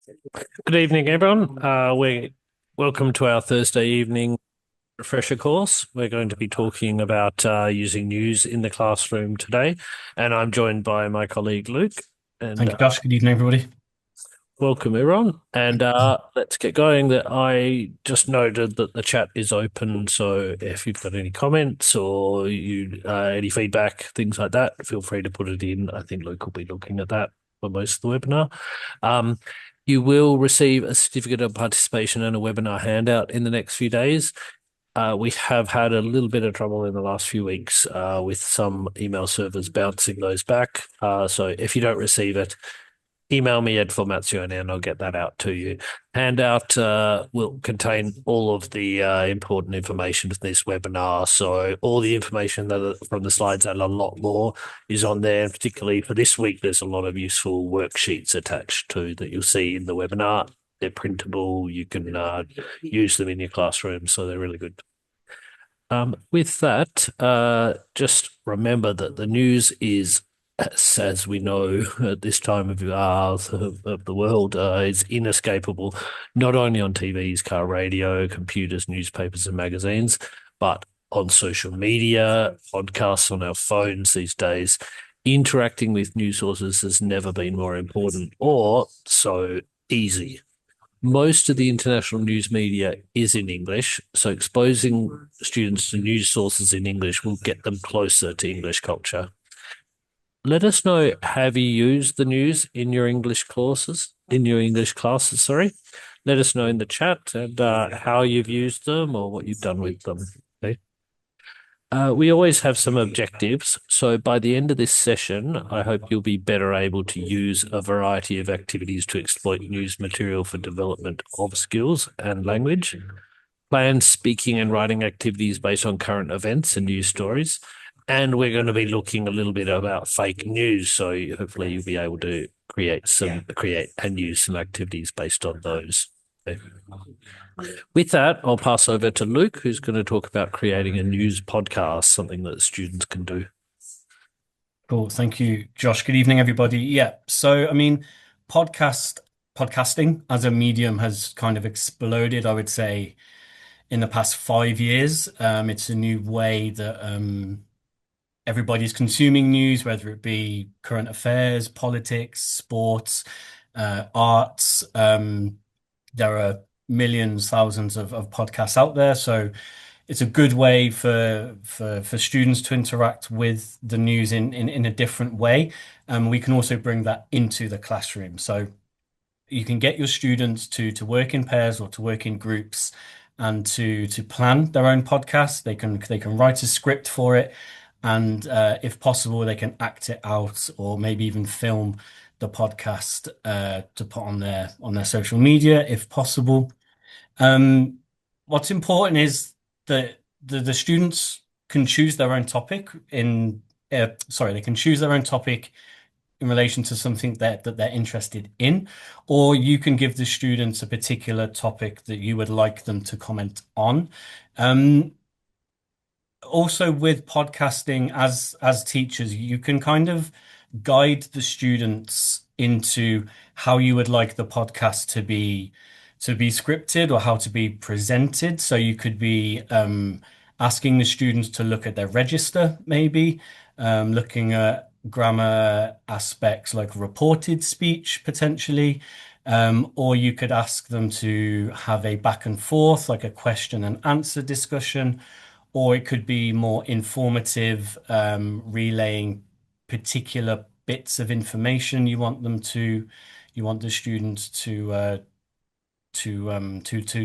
Good evening, everyone. We welcome to our Thursday evening refresher course. We're going to be talking about using news in the classroom today, and I'm joined by my colleague Luke. And Thank you, Josh. Good evening, everybody. welcome, everyone. And let's get going. That I just noted that the chat is open, so if you've got any comments or any feedback, things like that, feel free to put it in. I think Luke will be looking at that for most of the webinar. Um, you will receive a certificate of participation and a webinar handout in the next few days. We have had a little bit of trouble in the last few weeks with some email servers bouncing those back. So if you don't receive it, email me, Ed Formazzio, and I'll get that out to you. Handout will contain all of the important information for this webinar. So all the information from the slides and a lot more is on there. And particularly for this week, there's a lot of useful worksheets attached to that you'll see in the webinar. They're printable. You can use them in your classroom, so they're really good. With that, just remember that the news is, as we know at this time of the world, is inescapable, not only on TVs, car radio, computers, newspapers, and magazines, but on social media, podcasts on our phones these days. Interacting with news sources has never been more important or so easy. Most of the international news media is in English, so exposing students to news sources in English will get them closer to English culture. Let us know, have you used the news in your English courses, sorry. Let us know in the chat and how you've used them or what you've done with them. Okay. We always have some objectives. So by the end of this session, I hope you'll be better able to use a variety of activities to exploit news material for development of skills and language. Plan speaking and writing activities based on current events and news stories. And we're going to be looking a little bit about fake news. So hopefully you'll be able to create and use some activities based on those. Okay. With that, I'll pass over to Luke, who's going to talk about creating a news podcast, something that students can do. Cool. Thank you, Josh. Good evening, everybody. Yeah. Podcasting as a medium has kind of exploded, I would say, in the past 5 years. It's a new way that everybody's consuming news, whether it be current affairs, politics, sports, arts. There are millions, thousands of podcasts out there. So it's a good way for students to interact with the news in a different way. We can also bring that into the classroom. So you can get your students to work in pairs or to work in groups and to plan their own podcast. They can write a script for it, and if possible, they can act it out or maybe even film the podcast to put on their social media if possible. Um, what's important is that the students can choose their own topic they can choose their own topic in relation to something that they're interested in, or you can give the students a particular topic that you would like them to comment on. Um, Also with podcasting as teachers, you can kind of guide the students into how you would like the podcast to be scripted or how to be presented. So you could be asking the students to look at their register, maybe looking at grammar aspects like reported speech potentially. Or you could ask them to have a back and forth, like a question and answer discussion, or it could be more informative, relaying particular bits of information you want the students to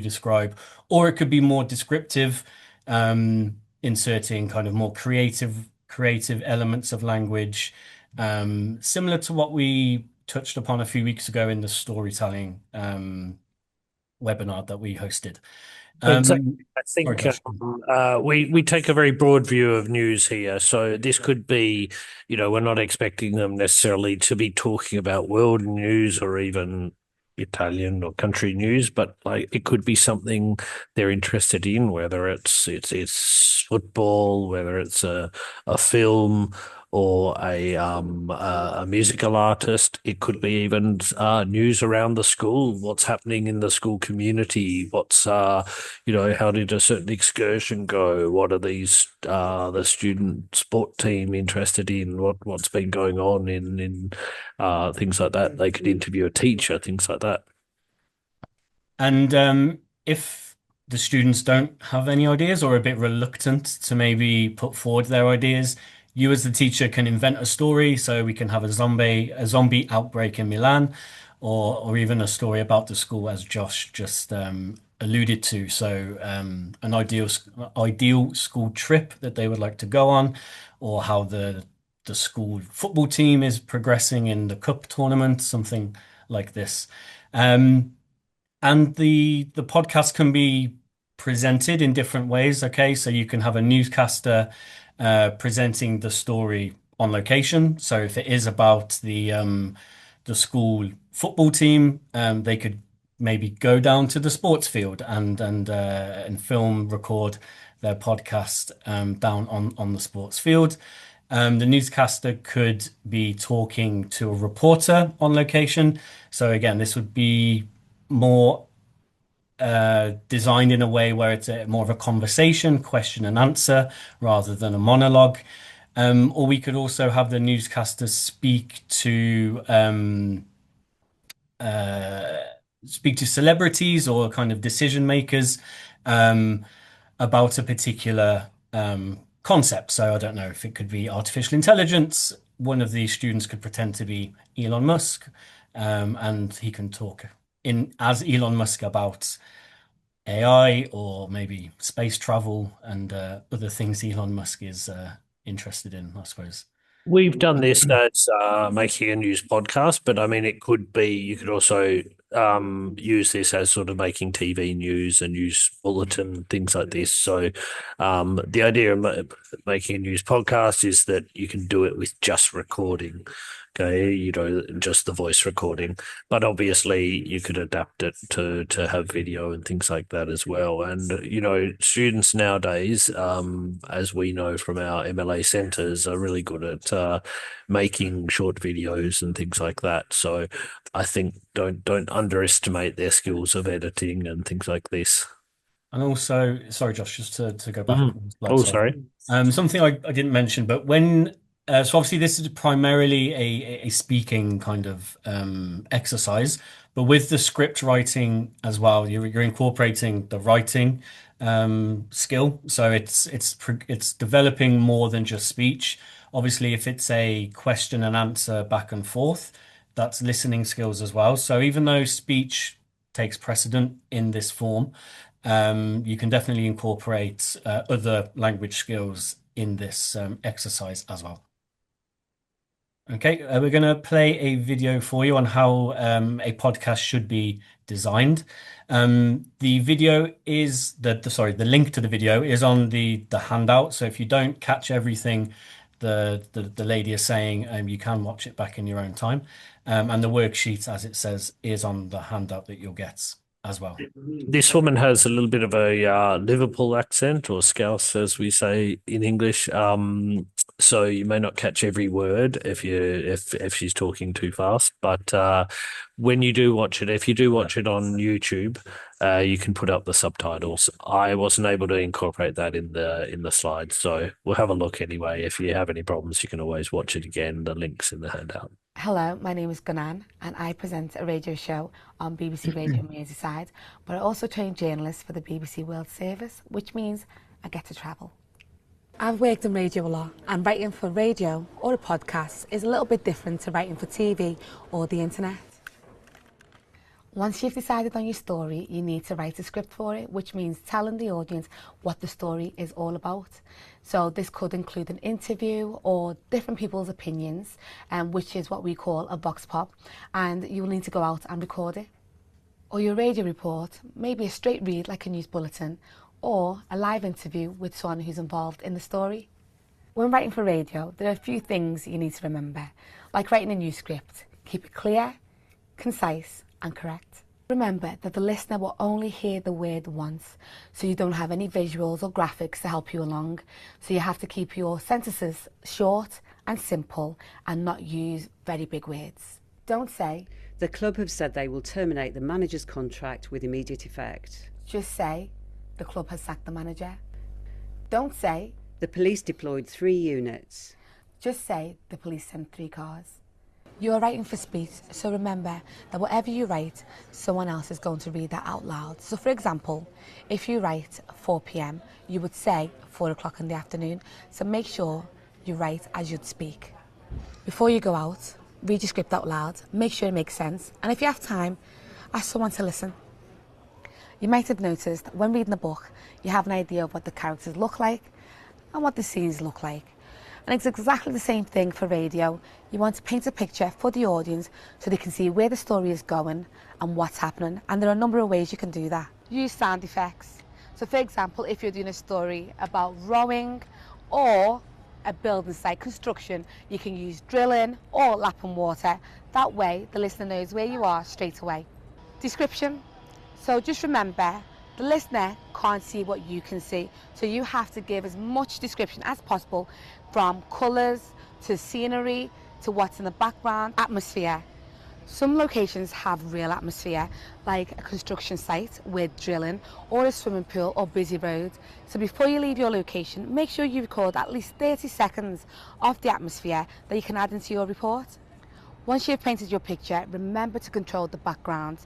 describe, or it could be more descriptive, inserting kind of more creative elements of language, similar to what we touched upon a few weeks ago in the storytelling webinar that we hosted. Exactly. Um, I Sorry, think Josh. we take a very broad view of news here. So this could be, we're not expecting them necessarily to be talking about world news or even Italian or country news, but like it could be something they're interested in, whether it's football, whether it's a film, or a musical artist. It could be even news around the school, what's happening in the school community, how did a certain excursion go? What are the student sport team interested in? What's been going on in things like that. They could interview a teacher, things like that. And if the students don't have any ideas or are a bit reluctant to maybe put forward their ideas, you as the teacher can invent a story. So we can have a zombie outbreak in Milan, or even a story about the school, as Josh just alluded to. So an ideal school trip that they would like to go on, or how the school football team is progressing in the cup tournament, something like this. Um, and the podcast can be presented in different ways. Okay, so you can have a newscaster presenting the story on location. So if it is about the school football team, they could maybe go down to the sports field and film record their podcast down on the sports field. The newscaster could be talking to a reporter on location. So again, this would be more designed in a way where it's more of a conversation, question and answer, rather than a monologue. Or we could also have the newscaster speak to celebrities or kind of decision makers um, about a particular concept. So I don't know if it could be artificial intelligence. One of the students could pretend to be Elon Musk, and he can talk in as Elon Musk about AI or maybe space travel and other things Elon Musk is interested in, I suppose. We've done this as making a news podcast, but I mean, it could be you could also use this as sort of making TV news, a news bulletin, things like this. So, the idea of making a news podcast is that you can do it with just recording. Okay, just the voice recording, but obviously you could adapt it to have video and things like that as well. And students nowadays, as we know from our MLA centres, are really good at making short videos and things like that. So I think don't underestimate their skills of editing and things like this. And also, sorry, Josh, just to go back Mhm. on the slide, Oh, sorry. sorry. Something I didn't mention, but so obviously this is primarily a speaking kind of exercise, but with the script writing as well, you're incorporating the writing skill. So it's developing more than just speech. Obviously, if it's a question and answer back and forth, that's listening skills as well. So even though speech takes precedent in this form, you can definitely incorporate other language skills in this exercise as well. Okay, we're going to play a video for you on how a podcast should be designed. The video is the link to the video is on the handout. So if you don't catch everything the lady is saying, you can watch it back in your own time. And the worksheet, as it says, is on the handout that you'll get as well. This woman has a little bit of a Liverpool accent, or Scouse, as we say in English. So you may not catch every word if she's talking too fast. But when you do watch it, if you do watch it on YouTube, you can put up the subtitles. I wasn't able to incorporate that in the slides, so we'll have a look anyway. If you have any problems, you can always watch it again. The link's in the handout. Hello, my name is Gunan and I present a radio show on BBC Radio Merseyside, but I also train journalists for the BBC World Service, which means I get to travel. I've worked in radio a lot, and writing for radio or a podcast is a little bit different to writing for TV or the internet. Once you've decided on your story, you need to write a script for it, which means telling the audience what the story is all about. So this could include an interview or different people's opinions, which is what we call a vox pop, and you will need to go out and record it. Or your radio report, maybe a straight read like a news bulletin, or a live interview with someone who's involved in the story. When writing for radio, there are a few things you need to remember, like writing a news script. Keep it clear, concise, and correct. Remember that the listener will only hear the word once, so you don't have any visuals or graphics to help you along. So you have to keep your sentences short and simple and not use very big words. Don't say, The club have said they will terminate the manager's contract with immediate effect. just say, the club has sacked the manager. Don't say, The police deployed 3 units. just say, the police sent 3 cars. You are writing for speech, so remember that whatever you write, someone else is going to read that out loud. So for example, if you write 4 p.m, you would say 4 o'clock in the afternoon. So make sure you write as you'd speak. Before you go out, read your script out loud, make sure it makes sense, and if you have time, ask someone to listen. You might have noticed when reading a book, you have an idea of what the characters look like and what the scenes look like. And it's exactly the same thing for radio. You want to paint a picture for the audience so they can see where the story is going and what's happening. And there are a number of ways you can do that. Use sound effects. So for example, if you're doing a story about rowing or a building site construction, you can use drilling or lapping water. That way the listener knows where you are straight away. Description. So just remember, the listener can't see what you can see, so you have to give as much description as possible, from colours to scenery to what's in the background. Atmosphere. Some locations have real atmosphere, like a construction site with drilling or a swimming pool or busy roads. So before you leave your location, make sure you record at least 30 seconds of the atmosphere that you can add into your report. Once you've painted your picture, remember to control the background.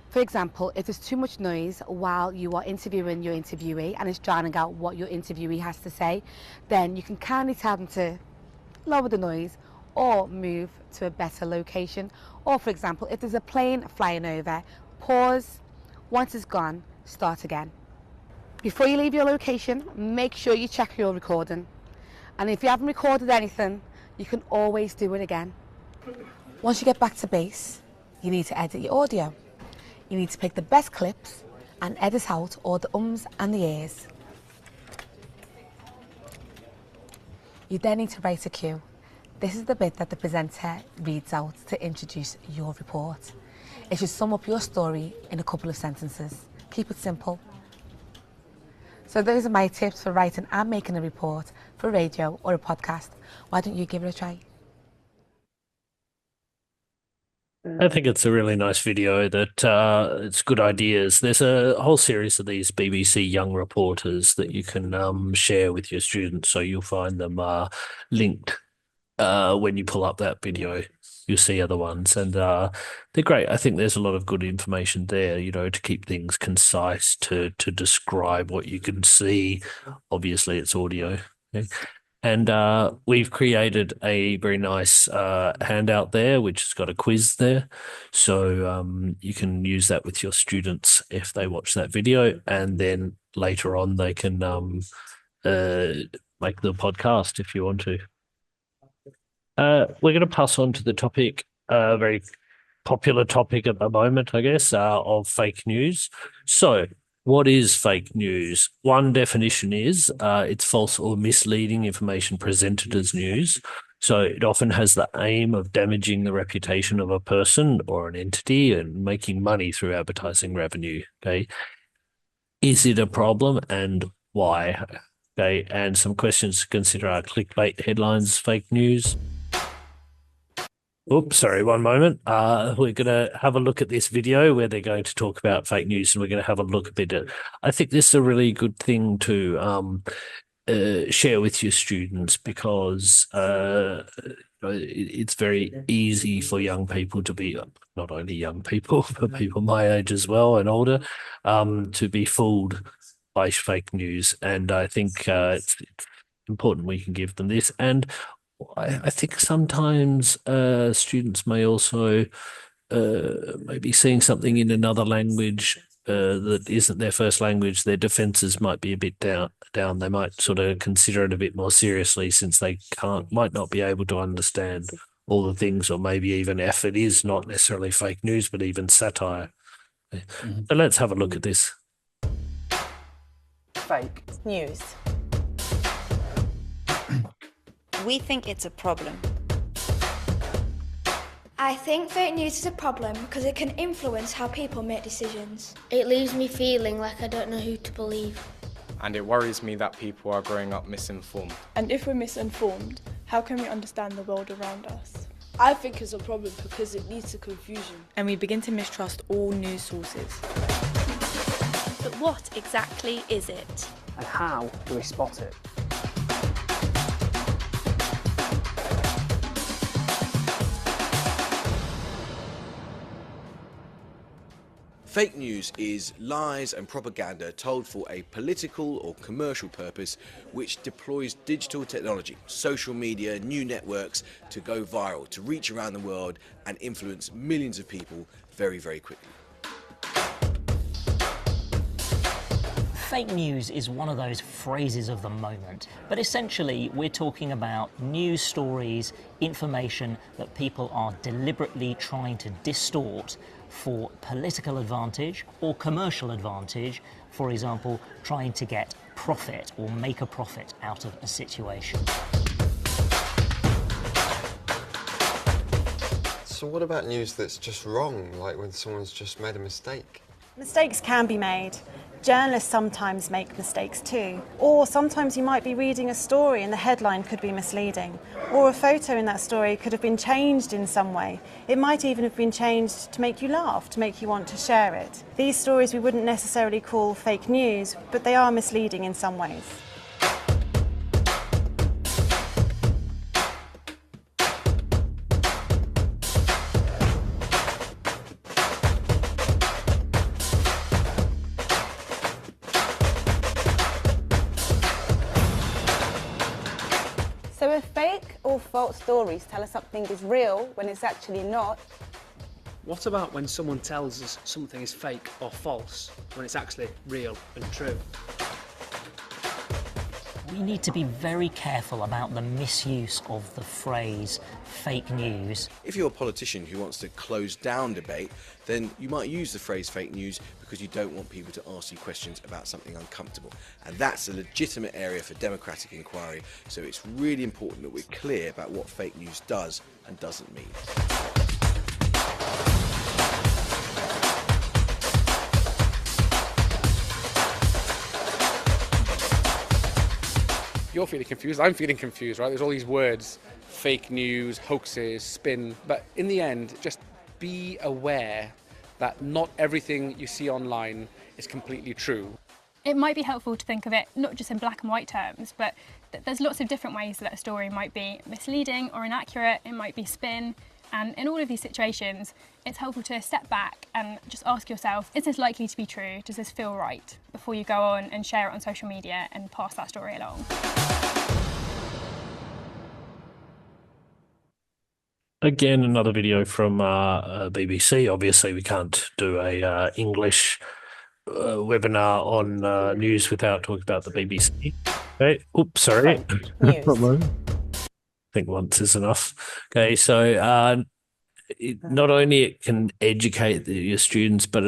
For example, if there's too much noise while you are interviewing your interviewee and it's drowning out what your interviewee has to say, then you can kindly tell them to lower the noise or move to a better location. Or for example, if there's a plane flying over, pause. Once it's gone, start again. Before you leave your location, make sure you check your recording. And if you haven't recorded anything, you can always do it again. Once you get back to base, you need to edit your audio. You need to pick the best clips and edit out all the ums and the ahs. You then need to write a cue. This is the bit that the presenter reads out to introduce your report. It should sum up your story in a couple of sentences. Keep it simple. So those are my tips for writing and making a report for radio or a podcast. Why don't you give it a try? I think it's a really nice video that it's good ideas. There's a whole series of these BBC Young Reporters that you can share with your students, so you'll find them linked when you pull up that video. You'll see other ones, and they're great. I think there's a lot of good information there, to keep things concise, to describe what you can see. Obviously, it's audio. Okay? And we've created a very nice handout there, which has got a quiz there. So you can use that with your students if they watch that video, and then later on they can make the podcast if you want to. We're going to pass on to the topic, a very popular topic at the moment, I guess, of fake news. So, what is fake news? One definition is it's false or misleading information presented as news. So it often has the aim of damaging the reputation of a person or an entity and making money through advertising revenue. Okay, is it a problem and why? Okay, and some questions to consider are: clickbait headlines fake news? Oops, sorry, one moment. We're going to have a look at this video where they're going to talk about fake news, and we're going to have a look a bit at. I think this is a really good thing to share with your students, because it's very easy for young people to be, not only young people, but people my age as well and older, to be fooled by fake news. And I think it's important we can give them this. And I think sometimes students may also maybe seeing something in another language that isn't their first language, their defenses might be a bit down. They might sort of consider it a bit more seriously, since they might not be able to understand all the things, or maybe even if it is not necessarily fake news, but even satire. Mm-hmm. So let's have a look at this. Fake news. We think it's a problem. I think fake news is a problem because it can influence how people make decisions. It leaves me feeling like I don't know who to believe. And it worries me that people are growing up misinformed. And if we're misinformed, How can we understand the world around us? I think it's a problem because it leads to confusion. And we begin to mistrust all news sources. But what exactly is it? And how do we spot it? Fake news is lies and propaganda told for a political or commercial purpose which deploys digital technology, social media, new networks to go viral, to reach around the world and influence millions of people very, very quickly. Fake news is one of those phrases of the moment, but essentially we're talking about news stories, information that people are deliberately trying to distort for political advantage or commercial advantage, for example, trying to get profit or make a profit out of a situation. So what about news that's just wrong, like when someone's just made a mistake? Mistakes can be made. Journalists sometimes make mistakes too. Or sometimes you might be reading a story and the headline could be misleading. Or a photo in that story could have been changed in some way. It might even have been changed to make you laugh, to make you want to share it. These stories we wouldn't necessarily call fake news, but they are misleading in some ways. So if fake or false stories tell us something is real when it's actually not? What about when someone tells us something is fake or false when it's actually real and true? We need to be very careful about the misuse of the phrase fake news. If you're a politician who wants to close down debate, then you might use the phrase fake news because you don't want people to ask you questions about something uncomfortable. And that's a legitimate area for democratic inquiry, so it's really important that we're clear about what fake news does and doesn't mean. You're feeling confused, I'm feeling confused, right? There's all these words, fake news, hoaxes, spin, but in the end, just be aware that not everything you see online is completely true. It might be helpful to think of it not just in black and white terms, but there's lots of different ways that a story might be misleading or inaccurate, it might be spin, and in all of these situations, it's helpful to step back and just ask yourself, is this likely to be true? Does this feel right? Before you go on and share it on social media and pass that story along. Again, another video from BBC. Obviously, we can't do a English webinar on news without talking about the BBC. Okay. Oops, sorry. I think once is enough. Okay, so not only it can educate your students, but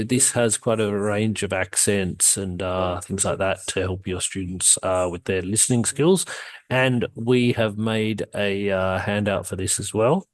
this has quite a range of accents and things like that to help your students with their listening skills. And we have made a handout for this as well.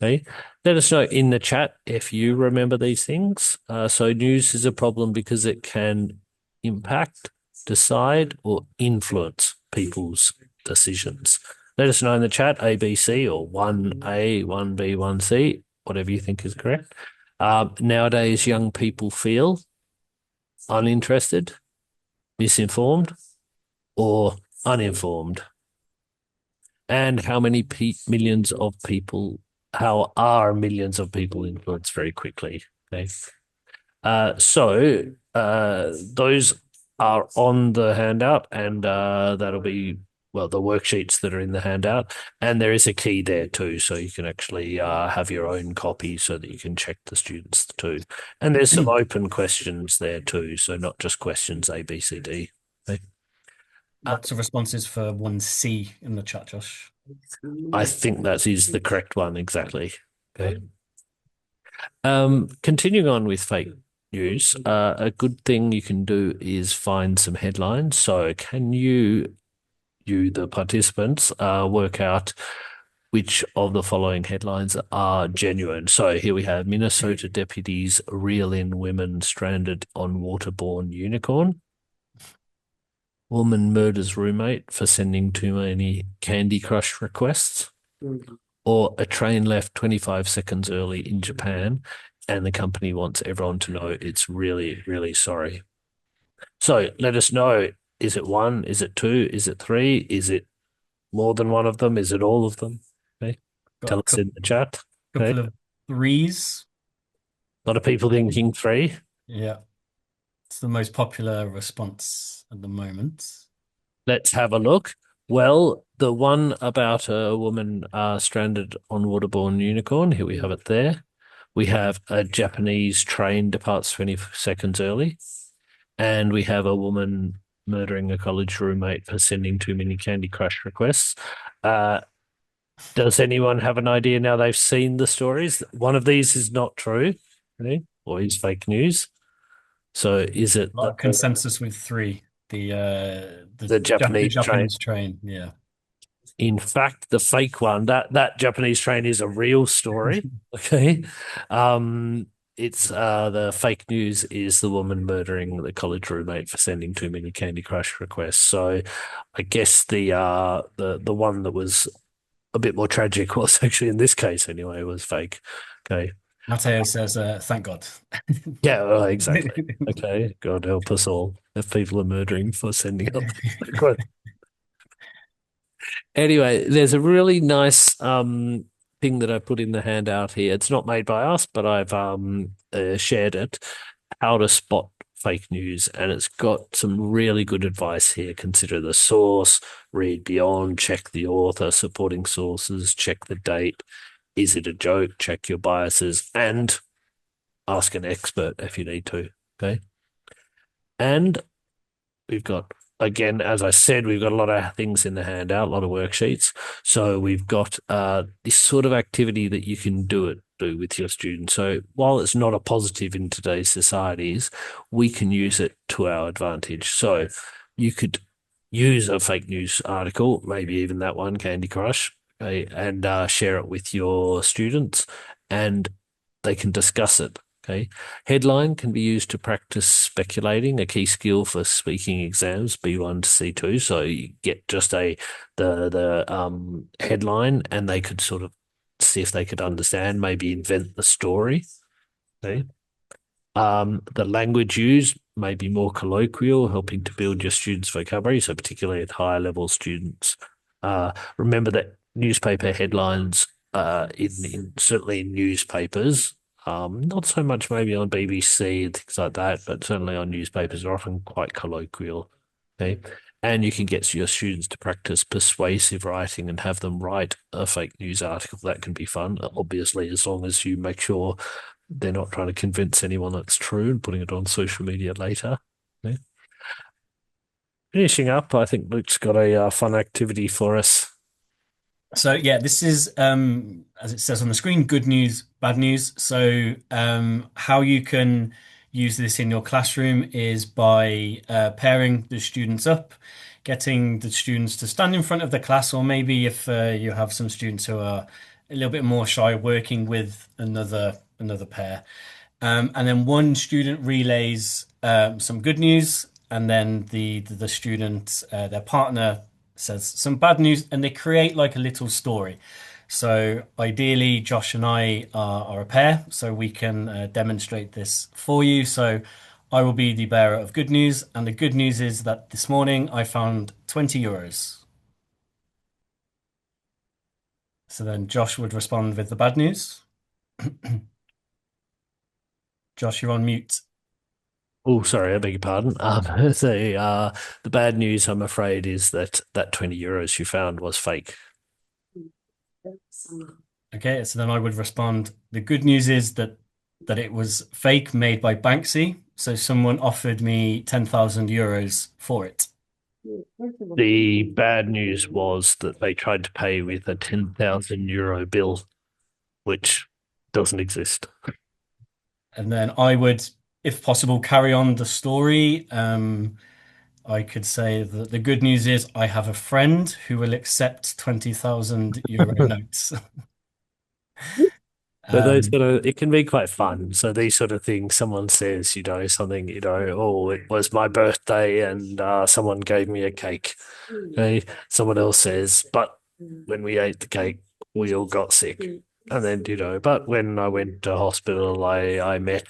Okay, let us know in the chat if you remember these things. So news is a problem because it can impact, decide, or influence people's decisions. Let us know in the chat, ABC or 1A, 1B, 1C, whatever you think is correct. Nowadays, young people feel uninterested, misinformed, or uninformed. And how many millions of people, how are millions of people influenced very quickly? Okay. So those are on the handout, and that'll be the worksheets that are in the handout, and there is a key there too, so you can actually have your own copy so that you can check the students too. And there's some open questions there too, so not just questions A, B, C, D. Okay. Lots of responses for 1C in the chat, Josh. I think that is the correct one, exactly. Okay. Continuing on with fake news, a good thing you can do is find some headlines. So can you, the participants, work out which of the following headlines are genuine? So here we have Minnesota deputies reel in women stranded on waterborne unicorn. woman murders roommate for sending too many Candy Crush requests, or a train left 25 seconds early in Japan and the company wants everyone to know it's really, really sorry. So let us know. Is it one? Is it two? Is it three? Is it more than one of them? Is it all of them? Okay. Tell us in the chat. Okay. Couple of threes. A lot of people thinking three. Yeah. It's the most popular response at the moment. Let's have a look. Well, the one about a woman stranded on waterborne unicorn, here we have it there. We have a Japanese train departs 20 seconds early. And we have a woman murdering a college roommate for sending too many Candy Crush requests. Does anyone have an idea now they've seen the stories? One of these is not true, right? Or is fake news. So is it a consensus with three? The Japanese train. Yeah. In fact, the fake one, that Japanese train is a real story. Okay. It's the fake news is the woman murdering the college roommate for sending too many Candy Crush requests. So I guess the one that was a bit more tragic was actually, in this case anyway, was fake. Okay. Matteo says, thank God. Yeah, well, exactly. Okay. God help us all if people are murdering for sending up. Anyway, there's a really nice thing that I put in the handout here. It's not made by us, but I've shared it. How to spot fake news, and it's got some really good advice here. Consider the source, read beyond, check the author, supporting sources, check the date. Is it a joke? Check your biases, and ask an expert if you need to. Okay. And we've got, again, as I said, we've got a lot of things in the handout, a lot of worksheets. So we've got this sort of activity that you can do with your students. So while it's not a positive in today's societies, we can use it to our advantage. So you could use a fake news article, maybe even that one, Candy Crush, okay, and share it with your students, and they can discuss it. Okay. Headline can be used to practice speculating, a key skill for speaking exams, B1 to C2. So you get just the headline, and they could sort of see if they could understand, maybe invent the story. Okay. The language used may be more colloquial, helping to build your students' vocabulary. So particularly at higher level students, remember that newspaper headlines, certainly in newspapers. Not so much maybe on BBC and things like that, but certainly on newspapers are often quite colloquial. Okay. And you can get your students to practice persuasive writing and have them write a fake news article. That can be fun, obviously, as long as you make sure they're not trying to convince anyone that's true and putting it on social media later. Okay. Finishing up, I think Luke's got a fun activity for us. So yeah, this is, as it says on the screen, good news, bad news. So how you can use this in your classroom is by pairing the students up, getting the students to stand in front of the class, or maybe if you have some students who are a little bit more shy, working with another pair. And then one student relays some good news, and then the student, their partner, says some bad news, and they create like a little story. So ideally, Josh and I are a pair, so we can demonstrate this for you. So I will be the bearer of good news, and the good news is that this morning I found 20 euros. So then Josh would respond with the bad news. Josh, you're on mute. Oh, sorry, I beg your pardon. The bad news, I'm afraid, is that 20 euros you found was fake. Okay, so then I would respond, the good news is that it was fake, made by Banksy. So someone offered me 10,000 euros for it. The bad news was that they tried to pay with a 10,000 euro bill, which doesn't exist. And then I would, if possible, carry on the story. I could say that the good news is I have a friend who will accept 20,000 euro notes. But those it can be quite fun. So these sort of things, someone says, something, oh, it was my birthday and someone gave me a cake. Okay. Someone else says, but when we ate the cake, we all got sick. And then, but when I went to hospital, I met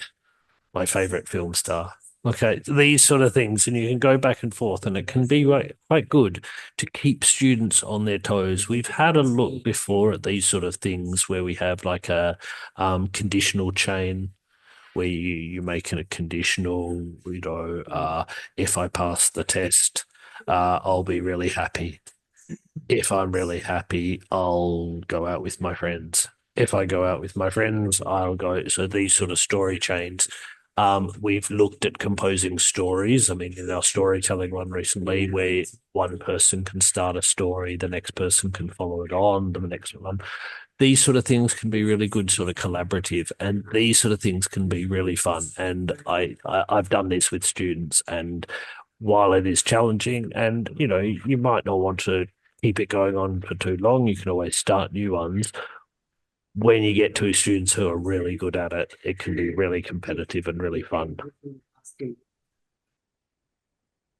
my favorite film star. Okay, these sort of things, and you can go back and forth, and it can be quite good to keep students on their toes. We've had a look before at these sort of things where we have like a conditional chain where you make it a conditional, if I pass the test, I'll be really happy. If I'm really happy, I'll go out with my friends. If I go out with my friends, I'll go. So these sort of story chains. We've looked at composing stories. I mean, in our storytelling one recently, where one person can start a story, the next person can follow it on, the next one. These sort of things can be really good, sort of collaborative, and these sort of things can be really fun. And I've done this with students, and while it is challenging, and you might not want to keep it going on for too long, you can always start new ones. When you get two students who are really good at it, it can be really competitive and really fun.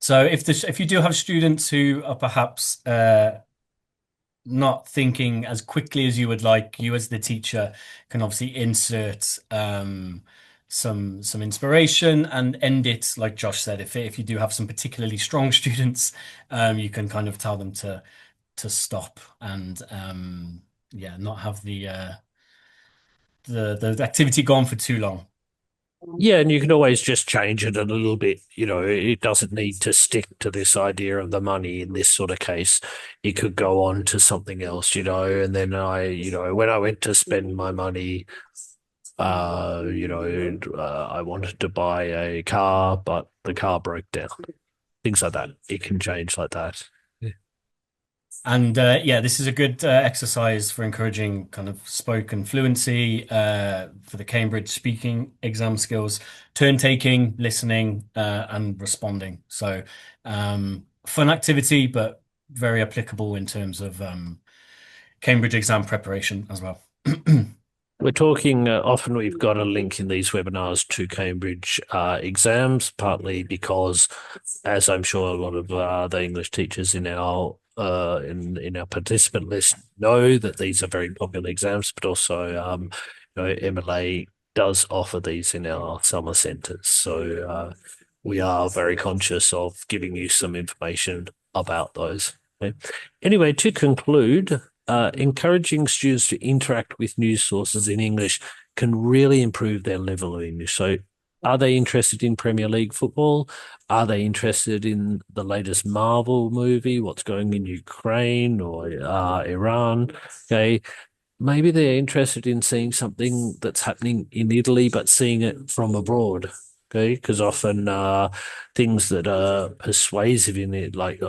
So if you do have students who are perhaps not thinking as quickly as you would like, you as the teacher can obviously insert some inspiration and end it, like Josh said. If you do have some particularly strong students, you can kind of tell them to stop and not have the activity go on for too long. Yeah, and you can always just change it a little bit. It doesn't need to stick to this idea of the money in this sort of case. It could go on to something else, and then when I went to spend my money, I wanted to buy a car, but the car broke down. Things like that. It can change like that. And this is a good exercise for encouraging kind of spoken fluency for the Cambridge speaking exam skills, turn taking, listening, and responding. So fun activity, but very applicable in terms of Cambridge exam preparation as well. We're talking often we've got a link in these webinars to Cambridge exams, partly because, as I'm sure a lot of the English teachers in our participant list know, that these are very popular exams, but also MLA does offer these in our summer centres. So we are very conscious of giving you some information about those. Okay. Anyway, to conclude, encouraging students to interact with news sources in English can really improve their level of English. So are they interested in Premier League football? Are they interested in the latest Marvel movie, what's going in Ukraine or Iran? Okay, maybe they're interested in seeing something that's happening in Italy, but seeing it from abroad. Okay, because often things that are persuasive in it, like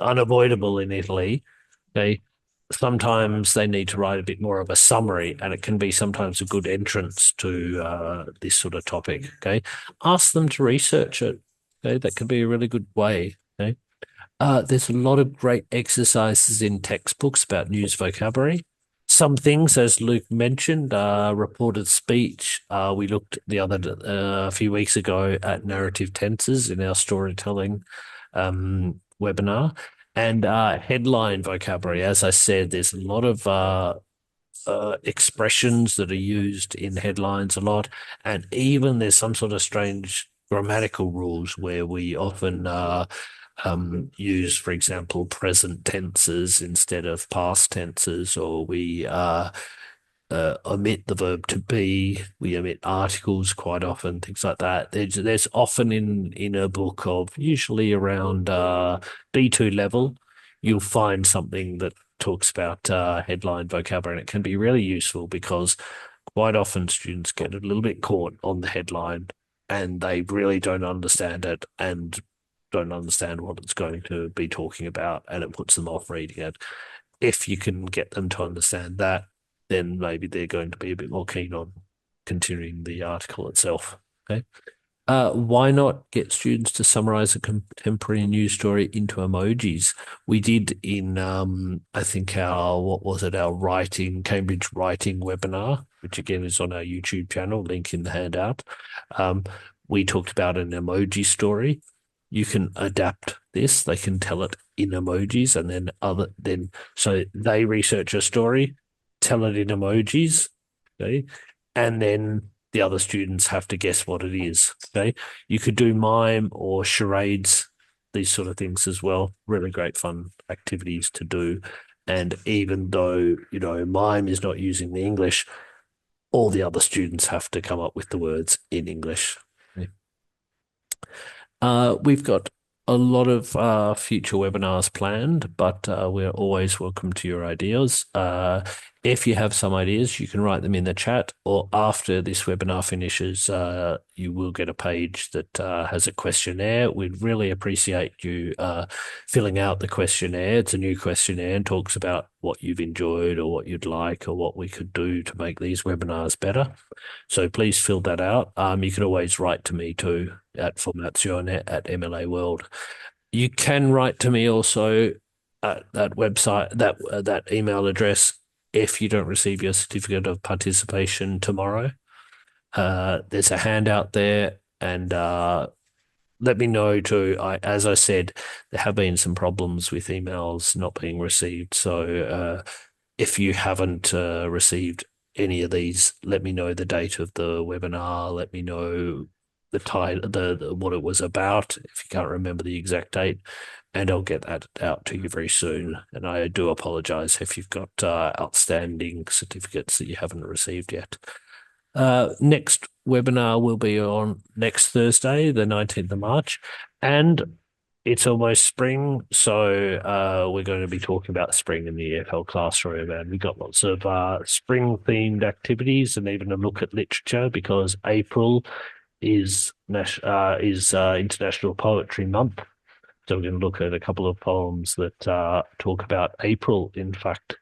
unavoidable in Italy, okay, sometimes they need to write a bit more of a summary, and it can be sometimes a good entrance to this sort of topic. Okay, ask them to research it. Okay, that could be a really good way. Okay, there's a lot of great exercises in textbooks about news vocabulary. Some things, as Luke mentioned, reported speech. We looked a few weeks ago at narrative tenses in our storytelling webinar. And headline vocabulary. As I said, there's a lot of expressions that are used in headlines a lot, and even there's some sort of strange grammatical rules where we often use, for example, present tenses instead of past tenses, or we omit the verb to be, we omit articles quite often, things like that. There's often in a book of usually around B2 level, you'll find something that talks about headline vocabulary, and it can be really useful because quite often students get a little bit caught on the headline and they really don't understand it and don't understand what it's going to be talking about, and it puts them off reading it. If you can get them to understand that, then maybe they're going to be a bit more keen on continuing the article itself. Okay. Why not get students to summarize a contemporary news story into emojis? We did in, I think our Cambridge writing webinar, which again is on our YouTube channel, link in the handout. We talked about an emoji story. You can adapt this. They can tell it in emojis, and then so they research a story, tell it in emojis, okay, and then the other students have to guess what it is. Okay, you could do mime or charades, these sort of things as well. Really great fun activities to do. And even though mime is not using the English, all the other students have to come up with the words in English. Okay. We've got a lot of future webinars planned, but we're always welcome to your ideas. If you have some ideas, you can write them in the chat, or after this webinar finishes, you will get a page that has a questionnaire. We'd really appreciate you filling out the questionnaire. It's a new questionnaire and talks about what you've enjoyed or what you'd like or what we could do to make these webinars better. So please fill that out. You can always write to me too at formazione@MLA World. You can write to me also at that website, that email address, if you don't receive your certificate of participation tomorrow. There's a handout there, and let me know too. As I said, there have been some problems with emails not being received. So if you haven't received any of these, let me know the date of the webinar. Let me know the title, what it was about, if you can't remember the exact date, and I'll get that out to you very soon. And I do apologize if you've got outstanding certificates that you haven't received yet. Next webinar will be on next Thursday, the 19th of March, and it's almost spring, so we're going to be talking about spring in the EFL classroom, and we've got lots of spring-themed activities and even a look at literature, because April is International Poetry Month. So we're going to look at a couple of poems that talk about April, in fact,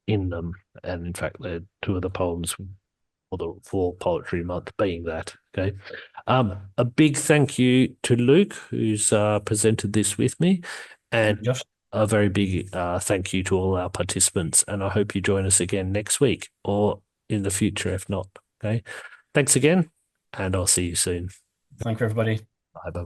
in them. And in fact, they're two of the poems for Poetry Month being that. Okay. A big thank you to Luke, who's presented this with me, and a very big thank you to all our participants. And I hope you join us again next week or in the future, if not. Okay. Thanks again, and I'll see you soon. Thank you, everybody. Bye.